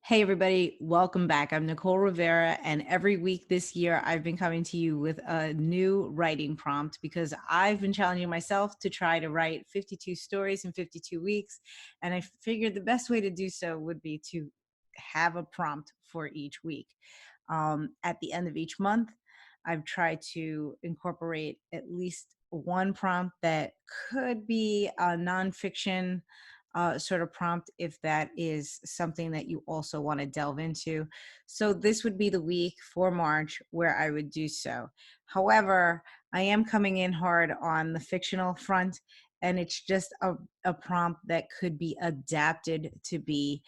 Hey, everybody, welcome back. I'm Nicole Rivera, and every week this year, I've been coming to you with a new writing prompt because I've been challenging myself to try to write 52 stories in 52 weeks. And I figured the best way to do so would be to have a prompt for each week. At the end of each month, I've tried to incorporate at least one prompt that could be a nonfiction sort of prompt if that is something that you also want to delve into. So this would be the week for March where I would do so. However, I am coming in hard on the fictional front, and it's just a prompt that could be adapted to be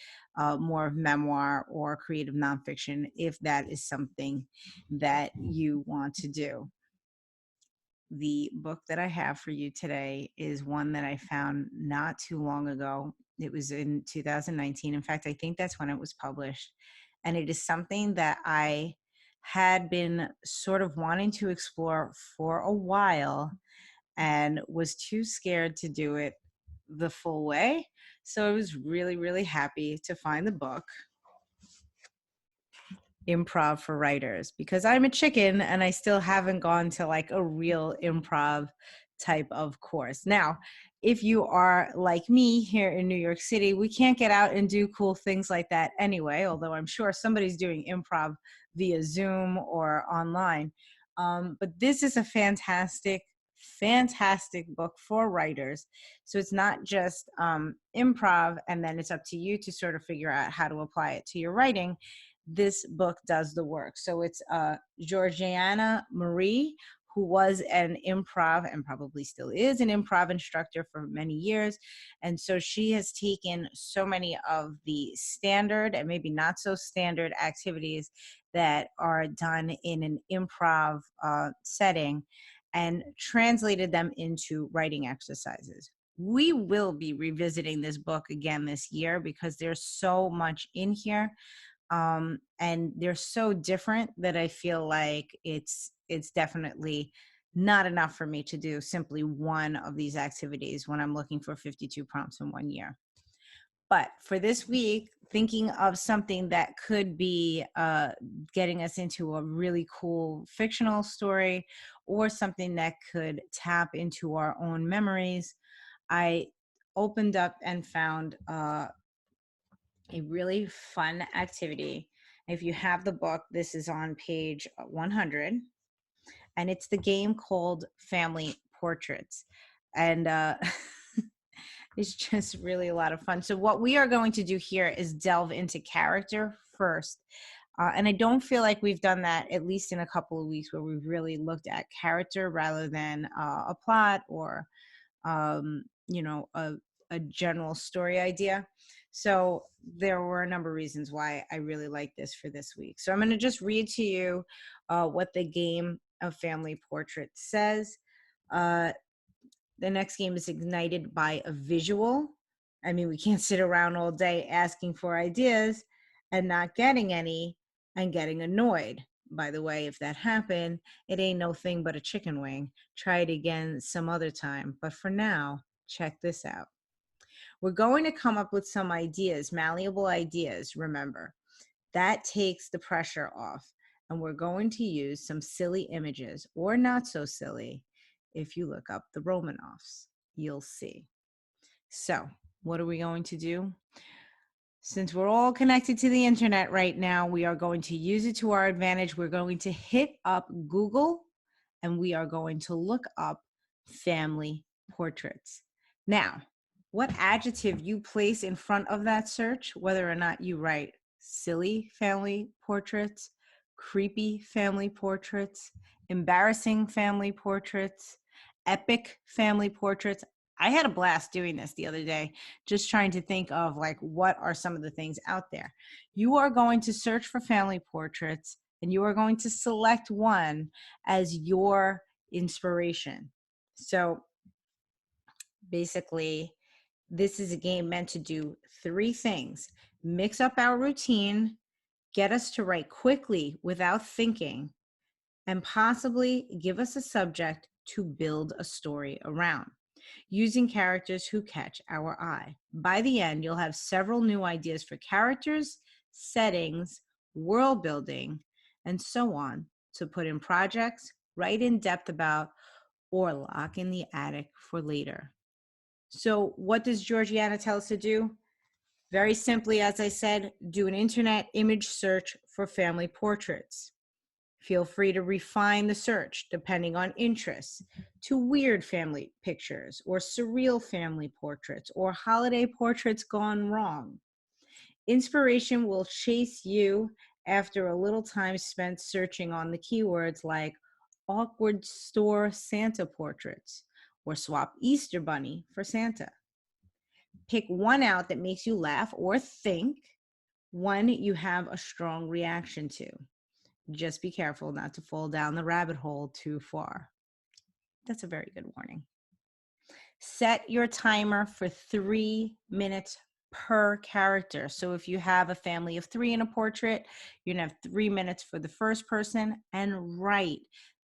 more of memoir or creative nonfiction if that is something that you want to do. The book that I have for you today is one that I found not too long ago. It was in 2019. In fact, I think that's when it was published. And it is something that I had been sort of wanting to explore for a while and was too scared to do it the full way. So I was really, really happy to find the book Improv for Writers because I'm a chicken and I still haven't gone to like a real improv type of course. Now, if you are like me here in New York City, we can't get out and do cool things like that anyway, although I'm sure somebody's doing improv via Zoom or online. But this is a fantastic book for writers. So it's not just improv, and then it's up to you to sort of figure out how to apply it to your writing. This book does the work. So it's Georgiana Marie, who was an improv and probably still is an improv instructor for many years. And so she has taken so many of the standard and maybe not so standard activities that are done in an improv setting and translated them into writing exercises. We will be revisiting this book again this year because there's so much in here, and they're so different that I feel like it's definitely not enough for me to do simply one of these activities when I'm looking for 52 prompts in one year. But for this week, thinking of something that could be getting us into a really cool fictional story or something that could tap into our own memories, I opened up and found a really fun activity. If you have the book, this is on page 100, and it's the game called Family Portraits. And it's just really a lot of fun. So, what we are going to do here is delve into character first. And I don't feel like we've done that, at least in a couple of weeks, where we've really looked at character rather than a plot or a general story idea. So there were a number of reasons why I really like this for this week. So I'm going to just read to you what the game of Family Portrait says. Uh, the next game is ignited by a visual. I mean, we can't sit around all day asking for ideas and not getting any and getting annoyed. By the way, if that happened, it ain't no thing but a chicken wing. Try it again some other time. But for now, check this out. We're going to come up with some ideas, malleable ideas, remember. That takes the pressure off. And we're going to use some silly images, or not so silly. If you look up the Romanoffs, you'll see. So, what are we going to do? Since we're all connected to the internet right now, we are going to use it to our advantage. We're going to hit up Google and we are going to look up family portraits. Now, what adjective you place in front of that search, whether or not you write silly family portraits, creepy family portraits, embarrassing family portraits, epic family portraits. I had a blast doing this the other day, just trying to think of like what are some of the things out there. You are going to search for family portraits and you are going to select one as your inspiration. So basically, this is a game meant to do three things: mix up our routine, get us to write quickly without thinking, and possibly give us a subject to build a story around, using characters who catch our eye. By the end, you'll have several new ideas for characters, settings, world building, and so on to put in projects, write in depth about, or lock in the attic for later. So what does Georgiana tell us to do? Very simply, as I said, do an internet image search for family portraits. Feel free to refine the search depending on interests to weird family pictures or surreal family portraits or holiday portraits gone wrong. Inspiration will chase you after a little time spent searching on the keywords like awkward store Santa portraits or swap Easter Bunny for Santa. Pick one out that makes you laugh or think, one you have a strong reaction to. Just be careful not to fall down the rabbit hole too far. That's a very good warning. Set your timer for 3 minutes per character. So if you have a family of 3 in a portrait, you're gonna have 3 minutes for the first person and write,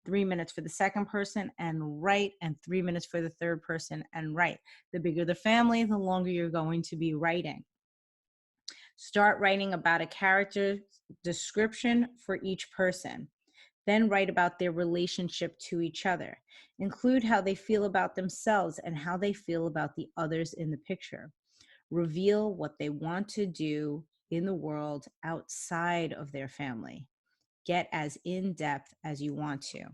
3 minutes for the second person and write, and 3 minutes for the third person and write. The bigger the family, the longer you're going to be writing. Start writing about a character description for each person. Then write about their relationship to each other. Include how they feel about themselves and how they feel about the others in the picture. Reveal what they want to do in the world outside of their family. Get as in depth as you want to.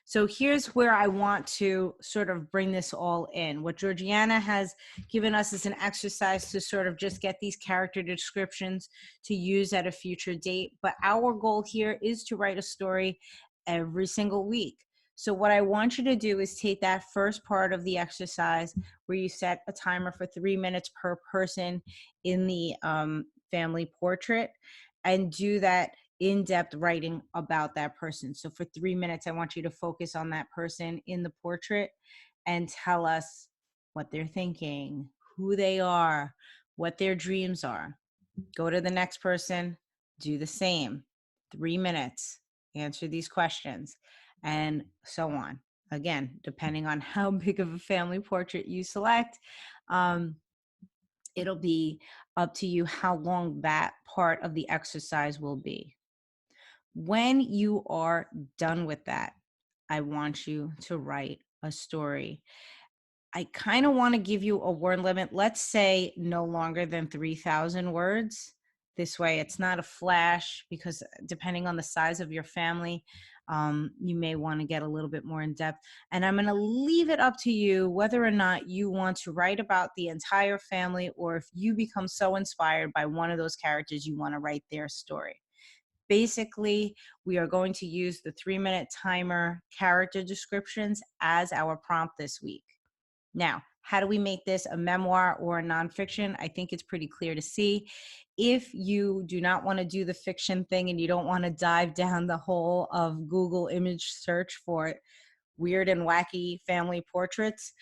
So here's where I want to sort of bring this all in. What Georgiana has given us is an exercise to sort of just get these character descriptions to use at a future date. But our goal here is to write a story every single week. So what I want you to do is take that first part of the exercise where you set a timer for 3 minutes per person in the family portrait and do that in-depth writing about that person. So for 3 minutes, I want you to focus on that person in the portrait and tell us what they're thinking, who they are, what their dreams are. Go to the next person, do the same. 3 minutes, answer these questions, and so on. Again, depending on how big of a family portrait you select, it'll be up to you how long that part of the exercise will be. When you are done with that, I want you to write a story. I kind of want to give you a word limit. Let's say no longer than 3,000 words. This way, it's not a flash because depending on the size of your family, you may want to get a little bit more in depth. And I'm going to leave it up to you whether or not you want to write about the entire family or if you become so inspired by one of those characters, you want to write their story. Basically, we are going to use the 3-minute timer character descriptions as our prompt this week. Now, how do we make this a memoir or a nonfiction? I think it's pretty clear to see. If you do not want to do the fiction thing and you don't want to dive down the hole of Google image search for weird and wacky family portraits,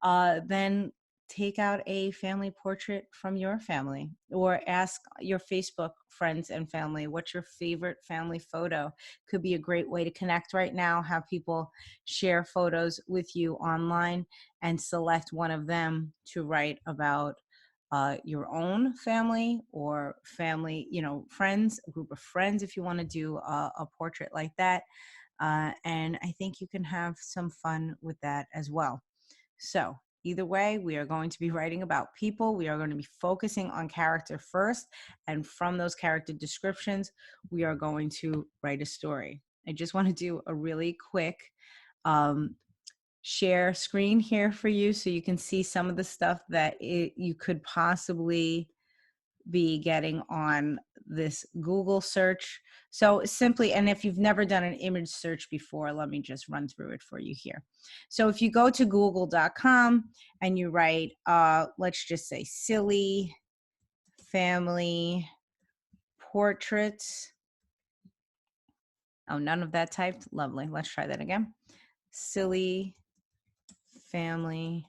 then take out a family portrait from your family or ask your Facebook friends and family, what's your favorite family photo? Could be a great way to connect right now, have people share photos with you online and select one of them to write about your own family or family, friends, a group of friends, if you want to do a portrait like that. And I think you can have some fun with that as well. So either way, we are going to be writing about people. We are going to be focusing on character first. And from those character descriptions, we are going to write a story. I just want to do a really quick share screen here for you so you can see some of the stuff that you could possibly be getting on this Google search. So simply, and if you've never done an image search before, let me just run through it for you here. So if you go to google.com and you write, let's just say silly family portraits. Oh, none of that typed. Lovely. Let's try that again. Silly family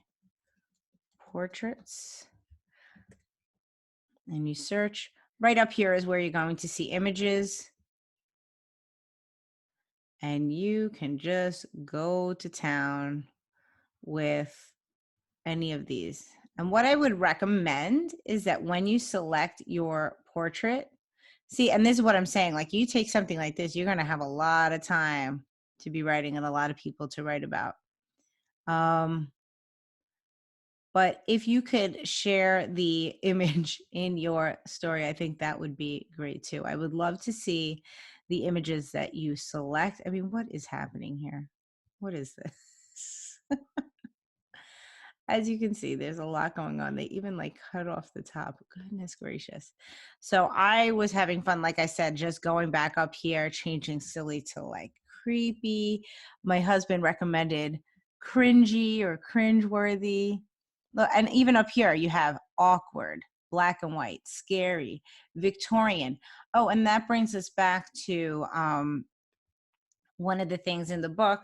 portraits. And you search. Right up here is where you're going to see images. And you can just go to town with any of these. And what I would recommend is that when you select your portrait, See, and this is what I'm saying. Like, you take something like this, you're going to have a lot of time to be writing and a lot of people to write about. But if you could share the image in your story, I think that would be great too. I would love to see the images that you select. I mean, what is happening here? What is this? As you can see, there's a lot going on. They even like cut off the top. Goodness gracious. So I was having fun, like I said, just going back up here, changing silly to like creepy. My husband recommended cringy or cringeworthy. Look, and even up here, you have awkward, black and white, scary, Victorian. Oh, and that brings us back to one of the things in the book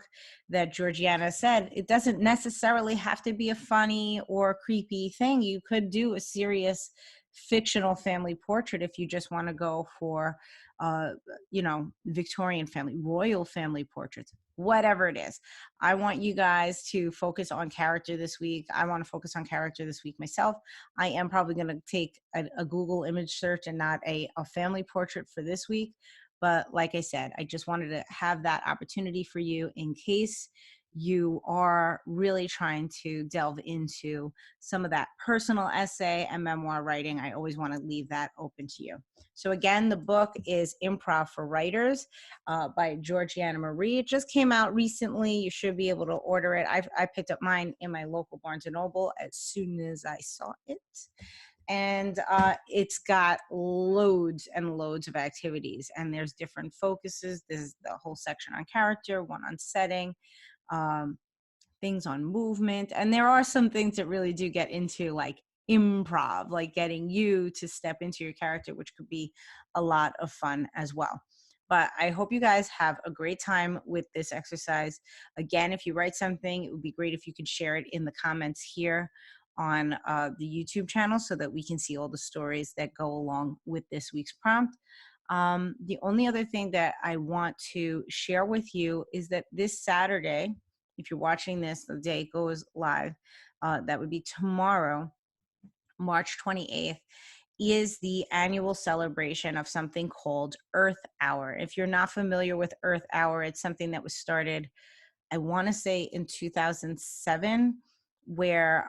that Georgiana said, it doesn't necessarily have to be a funny or creepy thing. You could do a serious fictional family portrait if you just want to go for, uh, Victorian family, royal family portraits, whatever it is. I want you guys to focus on character this week. I want to focus on character this week myself. I am probably going to take a Google image search and not a family portrait for this week. But like I said, I just wanted to have that opportunity for you in case you are really trying to delve into some of that personal essay and memoir writing. I always want to leave that open to you. So again, the book is Improv for Writers by Georgiana Marie. It just came out recently. You should be able to order it. I picked up mine in my local Barnes & Noble as soon as I saw it. And it's got loads and loads of activities, and there's different focuses. There's the whole section on character, one on setting, um, things on movement, and there are some things that really do get into like improv, like getting you to step into your character, which could be a lot of fun as well. But I hope you guys have a great time with this exercise. Again, if you write something, it would be great if you could share it in the comments here on the YouTube channel so that we can see all the stories that go along with this week's prompt. The only other thing that I want to share with you is that this Saturday, if you're watching this, the day it goes live, that would be tomorrow, March 28th, is the annual celebration of something called Earth Hour. If you're not familiar with Earth Hour, it's something that was started, I want to say in 2007, where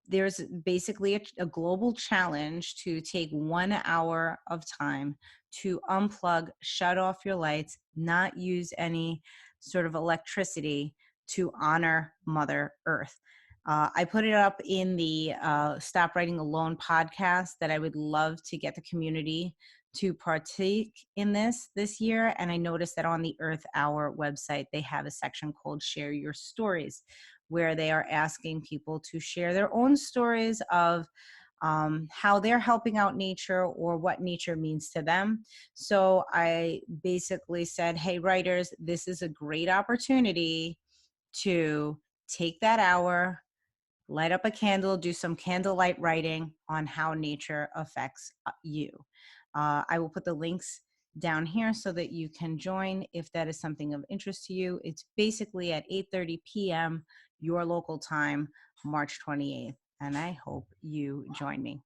there's basically a global challenge to take 1 hour of time to unplug, shut off your lights, not use any sort of electricity to honor Mother Earth. I put it up in the Stop Writing Alone podcast that I would love to get the community to partake in this year. And I noticed that on the Earth Hour website, they have a section called Share Your Stories, where they are asking people to share their own stories of how they're helping out nature or what nature means to them. So I basically said, hey, writers, this is a great opportunity to take that hour, light up a candle, do some candlelight writing on how nature affects you. I will put the links down here so that you can join if that is something of interest to you. It's basically at 8:30 p.m. your local time, March 28th, and I hope you join me.